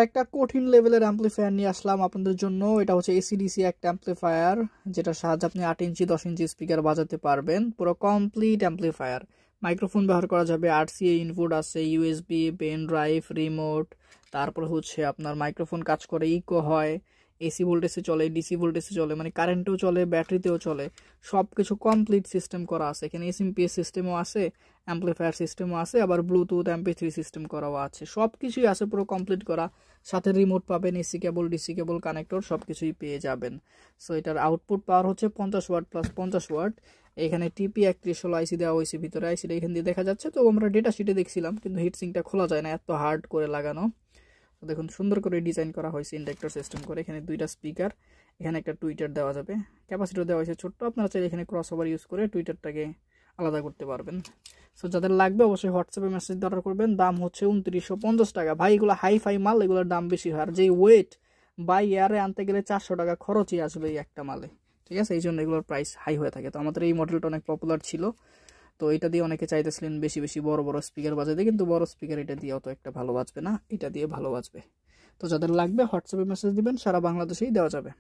একটা কঠিন লেভেলের অ্যাম্পলিফায়ার নিয়ে আসলাম আপনাদের জন্য। এটা হচ্ছে এসিডিসি একটা অ্যাম্পলিফায়ার, যেটার সাহায্যে আপনি 8 ইঞ্চি 10 ইঞ্চি স্পিকার বাজাতে পারবেন। পুরো কমপ্লিট অ্যাম্পলিফায়ার। মাইক্রোফোন ব্যবহার করা যাবে, আরসিএ ইনপুট আছে, ইউএসবি, পেন ড্রাইভ, রিমোট। তারপর হচ্ছে আপনার মাইক্রোফোন কাজ করে, ইকো হয়, এসি ভোল্টেজে চলে, ডিসি ভোল্টেজে চলে, মানে কারেন্টেও চলে, ব্যাটারিতেও চলে। সব কিছু কমপ্লিট সিস্টেম করা আছে এখানে। এসএমপিএস সিস্টেমও আছে, অ্যাম্পলিফায়ার সিস্টেমও আছে, আবার ব্লুটুথ MP3 সিস্টেম করাও আছে। সব কিছুই আছে পুরো কমপ্লিট করা। সাথে রিমোট পাবেন, এসি কেবল, ডিসি কেবল, কানেক্টর সব কিছুই পেয়ে যাবেন। সো এটার আউটপুট পাওয়ার হচ্ছে 50 ওয়াট প্লাস 50 ওয়াট। এখানে টিপি 3116 আইসি দেওয়া হয়েছে ভিতরে। আইসিটা এখান দিয়ে দেখা যাচ্ছে। তো আমরা ডেটা শিটে দেখছিলাম, কিন্তু হিটসিংটা খোলা যায় না, এত হার্ড করে লাগানো। তো দেখুন সুন্দর করে ডিজাইন করা হয়েছে ইন্ডাক্টর সিস্টেম করে। এখানে দুইটা স্পিকার, এখানে একটা টুইটার দেওয়া যাবে, ক্যাপাসিটর দেওয়া হয়েছে ছোট্ট। আপনারা চাইলে এখানে ক্রস ওভার ইউজ করে টুইটারটাকে আলাদা করতে পারবেন। সো যাদের লাগবে অবশ্যই হোয়াটসঅ্যাপে মেসেজ অর্ডার করবেন। দাম হচ্ছে 2950 টাকা। ভাই এগুলো হাই ফাই মাল, এগুলোর দাম বেশি হয়। আর যেই ওয়েট বাই এয়ারে আনতে গেলে 400 টাকা খরচই আসবে এই একটা মালে, ঠিক আছে? এই জন্য এগুলোর প্রাইস হাই হয়ে থাকে। তো আমাদের এই মডেলটা অনেক পপুলার ছিল, তো এটা দিয়ে অনেকে চাইতেছিলেন বেশি বেশি বড় বড় স্পিকার বাজাতে, কিন্তু বড় স্পিকার এটা দিয়ে অত একটা ভালো বাজবে না, এটা দিয়ে ভালো বাজবে। তো যাদের লাগবে হোয়াটসঅ্যাপে মেসেজ দিবেন, সারা বাংলাদেশেই দেওয়া যাবে।